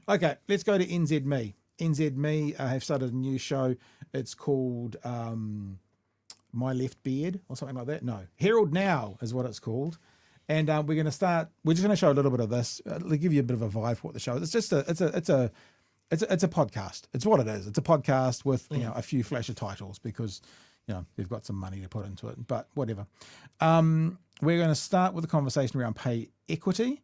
Okay, let's go to NZME. NZME have started a new show. It's called My Left Beard or something like that. No, Herald Now is what it's called. And we're just going to show a little bit of this. It'll give you a bit of a vibe for what the show is. It's just it's a podcast. It's what it is. It's a podcast with a few flasher titles because they've got some money to put into it. But whatever. We're going to start with a conversation around pay equity.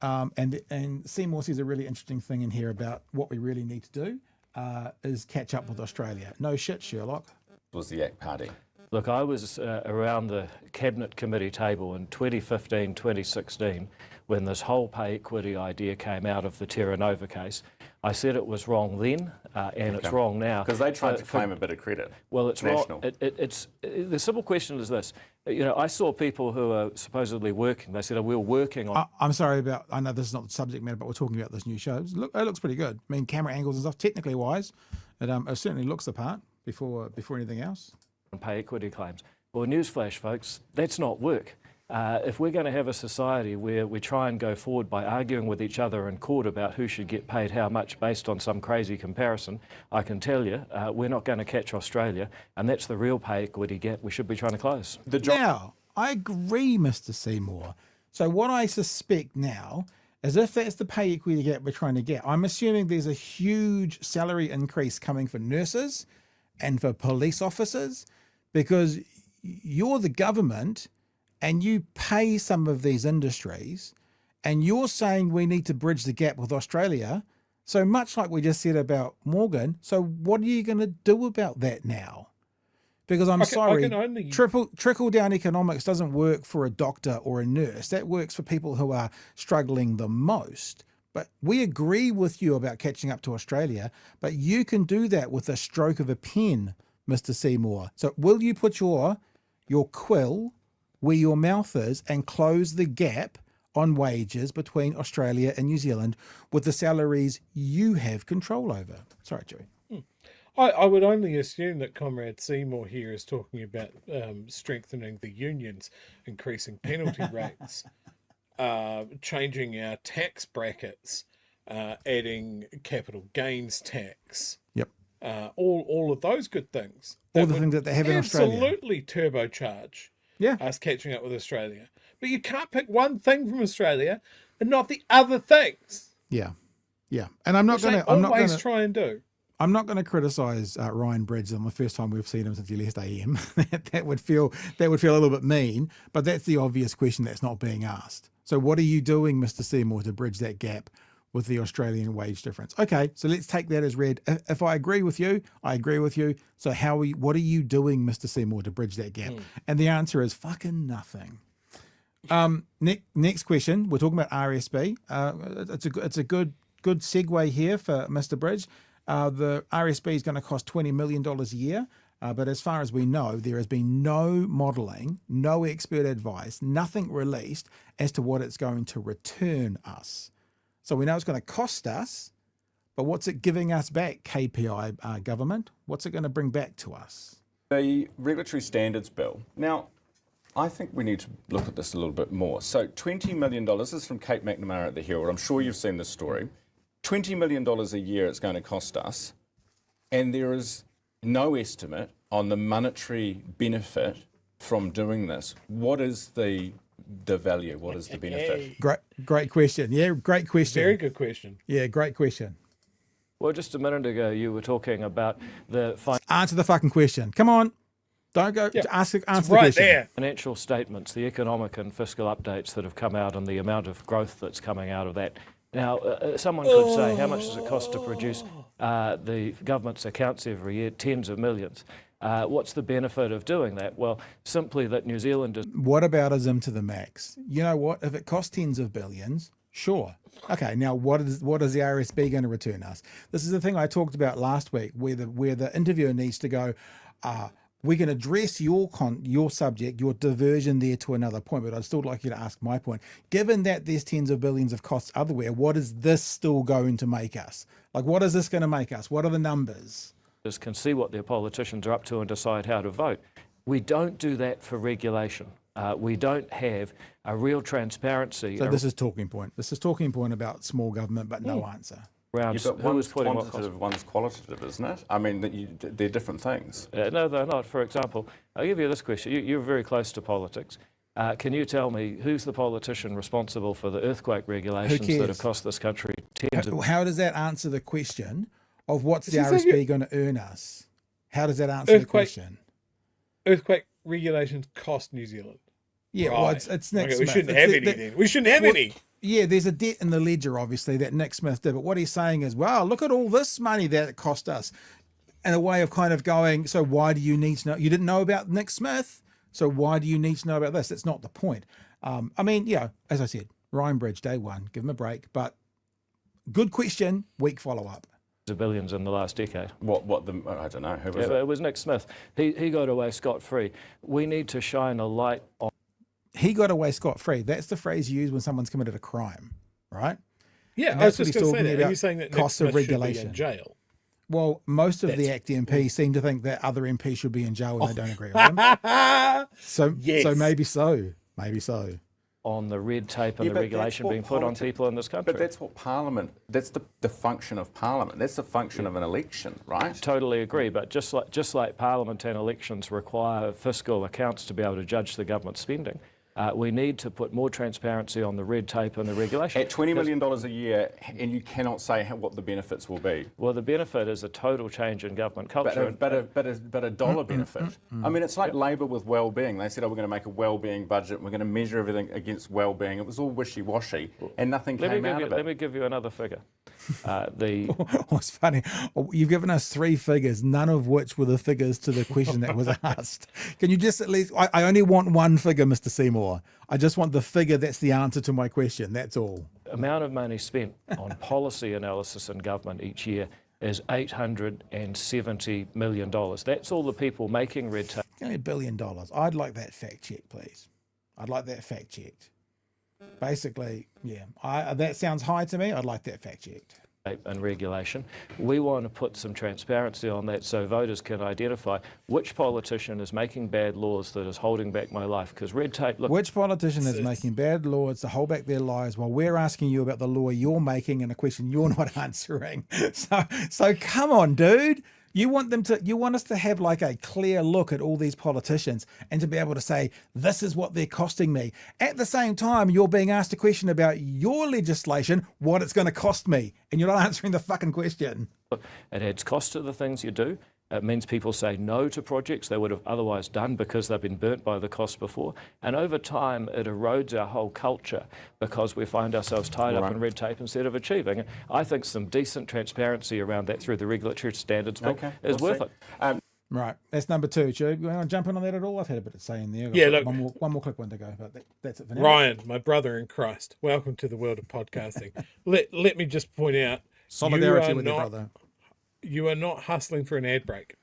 And Seymour says a really interesting thing in here about what we really need to do is catch up with Australia. No shit, Sherlock. It was the ACT Party. Look, I was around the Cabinet Committee table in 2015, 2016, when this whole pay equity idea came out of the Terra Nova case. I said it was wrong then, and it's wrong now. Because they tried to claim a bit of credit. Well, it's national. Wrong. The simple question is this. I saw people who are supposedly working. They said, we're working on... I'm sorry I know this is not the subject matter, but we're talking about this new show. It looks pretty good. I mean, camera angles and stuff, technically wise, it certainly looks the part before anything else. Pay equity claims. Well, newsflash, folks, that's not work. If we're going to have a society where we try and go forward by arguing with each other in court about who should get paid how much based on some crazy comparison, I can tell you we're not going to catch Australia, and that's the real pay equity gap we should be trying to close. Now, I agree, Mr. Seymour. So what I suspect now is if that's the pay equity gap we're trying to get, I'm assuming there's a huge salary increase coming for nurses and for police officers, because you're the government and you pay some of these industries and you're saying we need to bridge the gap with Australia. So much like we just said about Morgan. So what are you going to do about that now? Because trickle down economics doesn't work for a doctor or a nurse. That works for people who are struggling the most. But we agree with you about catching up to Australia, but you can do that with a stroke of a pen, Mr. Seymour. So will you put your quill where your mouth is and close the gap on wages between Australia and New Zealand with the salaries you have control over? Sorry, Chewie. I would only assume that Comrade Seymour here is talking about strengthening the unions, increasing penalty rates, changing our tax brackets, adding capital gains tax. Yep. All of those good things. All the things that they have in Australia. Absolutely turbocharge us catching up with Australia. But you can't pick one thing from Australia and not the other things. Yeah. Yeah. And I'm not going to always try and do. I'm not going to criticise Ryan Bridges on the first time we've seen him since he left AM. that would feel a little bit mean, but that's the obvious question that's not being asked. So what are you doing, Mr. Seymour, to bridge that gap with the Australian wage difference? Okay, so let's take that as read. If I agree with you, I agree with you. So what are you doing, Mr. Seymour, to bridge that gap? And the answer is fucking nothing. Next question. We're talking about RSB. It's a good segue here for Mr. Bridge. The RSB is going to cost $20 million a year. But as far as we know, there has been no modelling, no expert advice, nothing released as to what it's going to return us. So we know it's going to cost us, but what's it giving us back, KPI government? What's it going to bring back to us? The Regulatory Standards Bill. Now, I think we need to look at this a little bit more. So $20 million, this is from Kate McNamara at the Herald. I'm sure you've seen this story. $20 million a year it's going to cost us, and there is no estimate on the monetary benefit from doing this. What is the value? What is the benefit? Great question. Yeah, great question. Very good question. Yeah, great question. Well, just a minute ago, you were talking about the... Answer the fucking question. Come on. Don't go answer the question. There. Financial statements, the economic and fiscal updates that have come out and the amount of growth that's coming out of that. Now, someone could say, how much does it cost to produce the government's accounts every year? Tens of millions. What's the benefit of doing that? Well, simply that New Zealand is... Whataboutism to the max. You know what? If it costs tens of billions, sure. Okay, now what is the RSB going to return us? This is the thing I talked about last week, where the interviewer needs to go, we can address your subject, your diversion there to another point, but I'd still like you to ask my point. Given that there's tens of billions of costs otherwhere, what is this still going to make us? Like, what is this going to make us? What are the numbers? Can see what their politicians are up to and decide how to vote. We don't do that for regulation. We don't have a real transparency. So this is talking point. This is talking point about small government, but no answer. around But who was one's putting what cost. quantitative, one's qualitative, isn't it? I mean, they're different things. No, they're not. For example, I'll give you this question. You're very close to politics. Can you tell me who's the politician responsible for the earthquake regulations that have cost this country tens of... How does that answer the question of what's the RSB going to earn us? How does that answer the question? Earthquake regulations cost New Zealand. Yeah, right. well, it's Nick Smith. We shouldn't have any then. We shouldn't have any. Yeah, there's a debt in the ledger, obviously, that Nick Smith did. But what he's saying is, wow, look at all this money that it cost us. And a way of kind of going, so why do you need to know? You didn't know about Nick Smith, so why do you need to know about this? That's not the point. I mean, yeah, as I said, Ryan Bridge, day one, give him a break. But good question, weak follow-up. Of billions in the last decade. I don't know. Who was it? It was Nick Smith. He got away scot-free. We need to shine a light on... He got away scot-free. That's the phrase you use when someone's committed a crime, right? Yeah, And I was that's just what going he's to say talking that. Are about, you saying that costs Nick of Smith should be regulation. in jail? Well, most of the ACT MPs seem to think that other MPs should be in jail when they don't agree with them. So maybe so. Maybe so. On the red tape and the regulation being put on people in this country. But that's what Parliament, that's the function of Parliament. That's the function of an election, right? Totally agree, but just like Parliament and elections require fiscal accounts to be able to judge the government spending, we need to put more transparency on the red tape and the regulation. At $20 million a year, and you cannot say what the benefits will be. Well, the benefit is a total change in government culture. But a dollar benefit. I mean, it's like Labor with well-being. They said, oh, we're going to make a well-being budget. We're going to measure everything against well-being. It was all wishy-washy, and nothing came out of it. Let me give you another figure. What's funny, you've given us three figures, none of which were the figures to the question that was asked. Can you just at least, I only want one figure, Mr. Seymour. I just want the figure that's the answer to my question, that's all. Amount of money spent on policy analysis in government each year is $870 million. That's all the people making red tape. Only $1 billion. I'd like that fact checked, please. I'd like that fact checked. Basically, yeah, that sounds high to me. I'd like that fact checked. And regulation. We want to put some transparency on that so voters can identify which politician is making bad laws that is holding back my life. Because red tape... Look, which politician is making bad laws to hold back their lives while we're asking you about the law you're making and a question you're not answering? So come on, dude. You want us to have like a clear look at all these politicians and to be able to say, this is what they're costing me. At the same time, you're being asked a question about your legislation, what it's going to cost me. And you're not answering the fucking question. It adds cost to the things you do. It means people say no to projects they would have otherwise done because they've been burnt by the cost before. And over time, it erodes our whole culture because we find ourselves tied up in red tape instead of achieving. I think some decent transparency around that through the regulatory standards bill is worth it. Right, that's number two. Joe, you want to jump in on that at all? I've had a bit of say in there. Yeah, look, one more quick one to go, but that's it for now. Ryan, my brother in Christ, welcome to the world of podcasting. let me just point out, solidarity with your brother. You are not hustling for an ad break.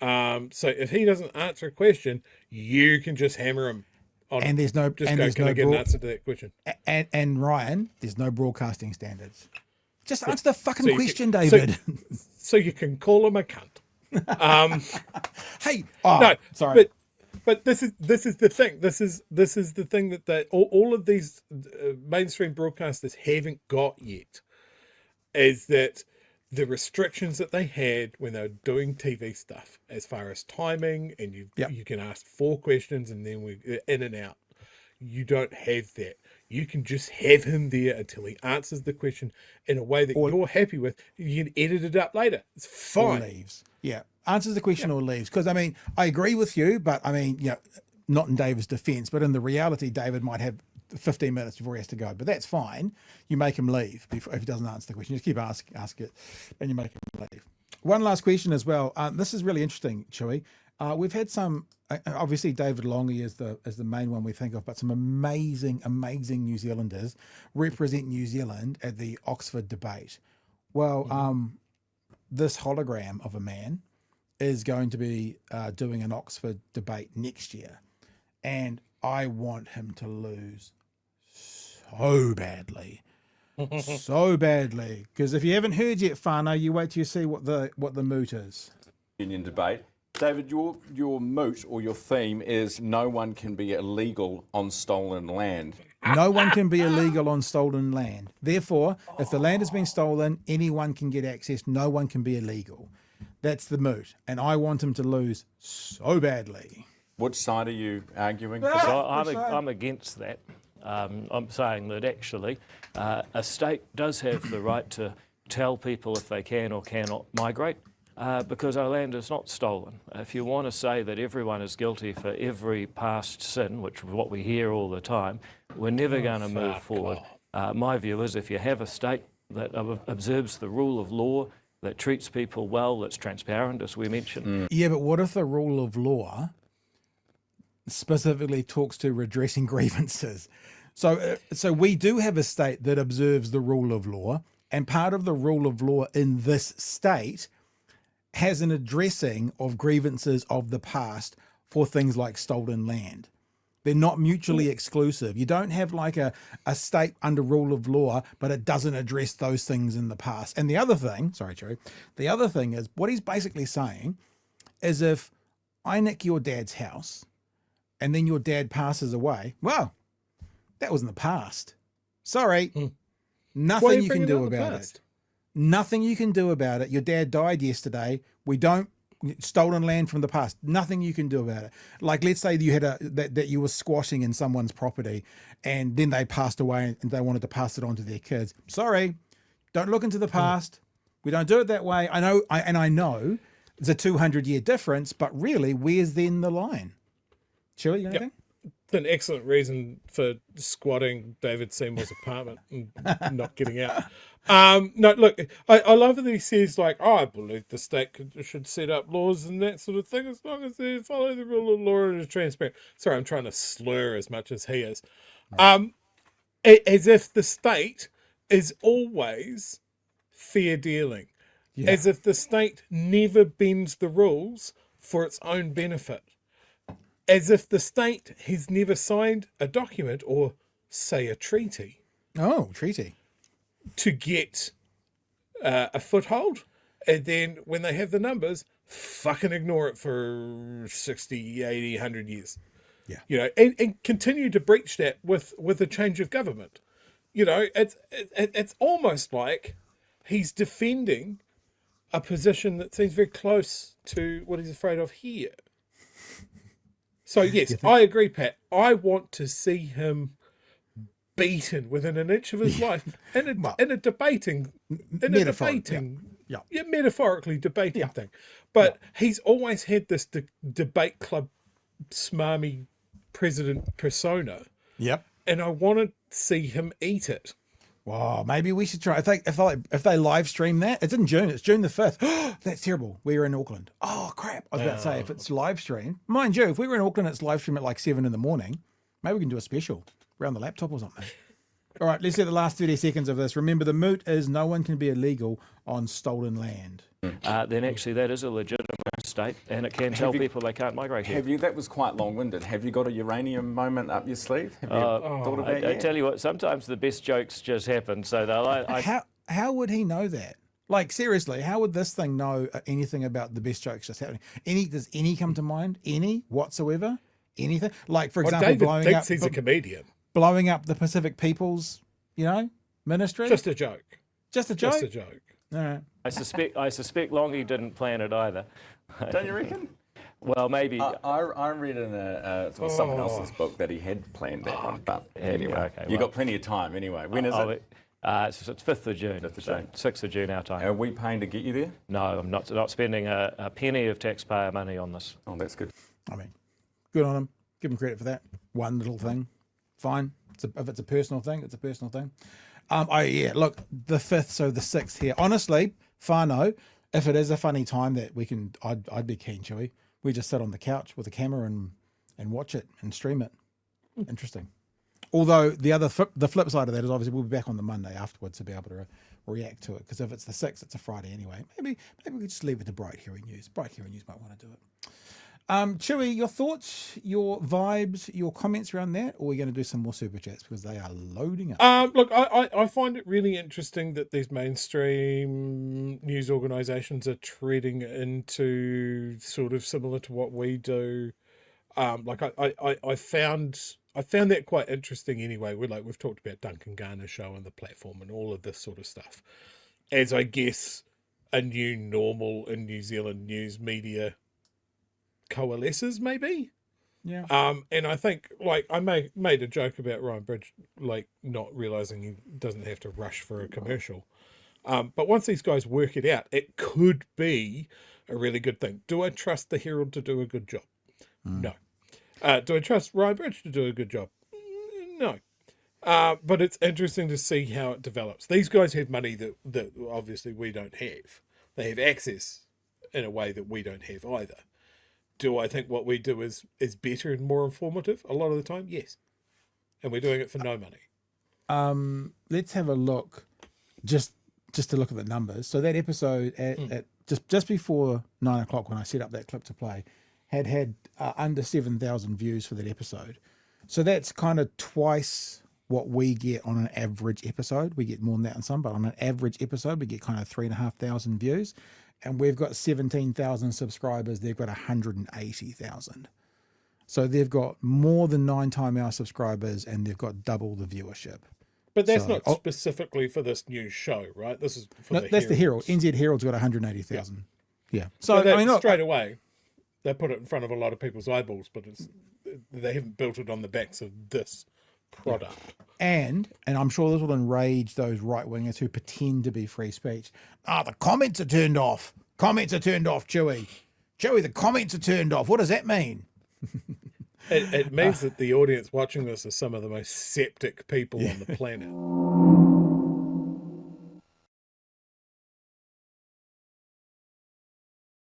So if he doesn't answer a question, you can just hammer him on. And there's no, just and go, there's can no I get an answer to that question? And Ryan, there's no broadcasting standards. Just answer the fucking question, David. So you can call him a cunt. Hey, no, sorry. But this is the thing. This is the thing that all of these mainstream broadcasters haven't got yet, is that the restrictions that they had when they were doing TV stuff, as far as timing, and you can ask 4 questions and then we're in and out. You don't have that. You can just have him there until he answers the question in a way that you're happy with. You can edit it up later. It's fine. Or leaves. Yeah. Answers the question or leaves. Because, I mean, I agree with you, but, I mean, not in David's defense, but in the reality, David might have 15 minutes before he has to go. But that's fine. You make him leave if he doesn't answer the question. Just keep asking it, and you make him leave. One last question as well. This is really interesting, Chewie. We've had some, obviously David Longy is the main one we think of, but some amazing New Zealanders represent New Zealand at the Oxford debate. Well, this hologram of a man is going to be doing an Oxford debate next year. And I want him to lose so badly. So badly. Because if you haven't heard yet, Whānau, you wait till you see what the moot is. Union debate. David, your moot or your theme is no one can be illegal on stolen land. No one can be illegal on stolen land. Therefore, if the land has been stolen, anyone can get access. No one can be illegal. That's the moot. And I want him to lose so badly. Which side are you arguing for? So I'm against that. I'm saying that actually a state does have the right to tell people if they can or cannot migrate because our land is not stolen. If you want to say that everyone is guilty for every past sin, which is what we hear all the time, we're never going to move forward. My view is if you have a state that observes the rule of law, that treats people well, that's transparent, as we mentioned. Yeah, but what if the rule of law specifically talks to redressing grievances? So we do have a state that observes the rule of law, and part of the rule of law in this state has an addressing of grievances of the past for things like stolen land. They're not mutually exclusive. You don't have like a state under rule of law, but it doesn't address those things in the past. And the other thing, sorry, Chewie, the other thing is what he's basically saying is if I nick your dad's house and then your dad passes away, well, that was in the past. Sorry. Nothing you can do about it. Nothing you can do about it. Your dad died yesterday. Stolen land from the past. Nothing you can do about it. Like, let's say you had that you were squashing in someone's property and then they passed away and they wanted to pass it on to their kids. Sorry, don't look into the past. We don't do it that way. I know it's a 200-year difference, but really, where's then the line? Chewie, you got anything? An excellent reason for squatting David Seymour's apartment and not getting out. No, look, I love that he says, like, I believe the state should set up laws and that sort of thing as long as they follow the rule of law and is transparent. Sorry, I'm trying to slur as much as he is. As if the state is always fair dealing. Yeah. As if the state never bends the rules for its own benefit. As if the state has never signed a document or, say, a treaty. Oh, treaty. To get a foothold. And then when they have the numbers, fucking ignore it for 60, 80, 100 years. Yeah. You know, and continue to breach that with a change of government. You know, it's almost like he's defending a position that seems very close to what he's afraid of here. So, yes, I agree, Pat. I want to see him beaten within an inch of his life in a debating, metaphorically debating thing. But he's always had this debate club smarmy president persona. Yep. And I want to see him eat it. Wow, maybe we should try. If they live stream that, it's in June. It's June the 5th. That's terrible. We're in Auckland. Oh crap! I was about to say if it's live stream, mind you, if we were in Auckland, it's live stream at like 7 a.m. Maybe we can do a special around the laptop or something. All right, let's get the last 30 seconds of this. Remember, the moot is no one can be illegal on stolen land. Then actually that is a legitimate state, and it can tell people they can't migrate here. That was quite long-winded. Have you got a uranium moment up your sleeve? Have you thought of that yet? I tell you what, sometimes the best jokes just happen. So how would he know that? Like, seriously, how would this thing know anything about the best jokes just happening? Does any come to mind? Any whatsoever? Anything? Like, for example, David thinks he's a comedian. Blowing up the Pacific People's, ministry? Just a joke. Just a joke? Just a joke. All right. I suspect Longy didn't plan it either. Don't you reckon? Well, maybe. I read in someone else's book that he had planned that one, but anyway, you've got plenty of time anyway. When is it? It's 5th of June. 5th of June. 6th of June our time. Are we paying to get you there? No, I'm not spending a penny of taxpayer money on this. Oh, that's good. I mean, good on him. Give him credit for that. One little thing. Fine. If it's a personal thing, it's a personal thing. Look, the 5th, so the 6th here. Honestly, whānau, if it is a funny time that we can, I'd be keen, Chewie. We just sit on the couch with a camera and watch it and stream it. Interesting. Although the flip side of that is obviously we'll be back on the Monday afterwards to be able to react to it. Because if it's the 6th, it's a Friday anyway. Maybe we could just leave it to Bright Hearing News. Bright Hearing News might want to do it. Chewie, your thoughts, your vibes, your comments around that, or are we going to do some more super chats because they are loading up? Look, I find it really interesting that these mainstream news organisations are treading into sort of similar to what we do. I found that quite interesting anyway. We've talked about Duncan Garner's show and the platform and all of this sort of stuff as, I guess, a new normal in New Zealand news media coalesces, maybe. Yeah. And I think, like, I made a joke about Ryan Bridge, like, not realizing he doesn't have to rush for a commercial. But once these guys work it out, it could be a really good thing. Do I trust the Herald to do a good job? No. Do I trust Ryan Bridge to do a good job? No. But it's interesting to see how it develops. These guys have money that obviously we don't have. They have access in a way that we don't have either. Do I think what we do is better and more informative a lot of the time? Yes. And we're doing it for no money. Let's have a look, just to look at the numbers. So that episode at just before 9 o'clock, when I set up that clip to play, had under 7,000 views for that episode. So that's kind of twice what we get on an average episode. We get more than that on some, but on an average episode, we get kind of 3,500 views. And we've got 17,000 subscribers. They've got 180,000. So they've got more than 9 times our subscribers, and they've got double the viewership. But that's not specifically for this new show, right? This is for that's the Herald. NZ Herald's got 180,000. Yeah. So I mean, straight away, they put it in front of a lot of people's eyeballs, but they haven't built it on the backs of this product. And I'm sure this will enrage those right-wingers who pretend to be free speech. The comments are turned off. Comments are turned off, Chewie. Chewie, the comments are turned off. What does that mean? It means that the audience watching this are some of the most septic people on the planet.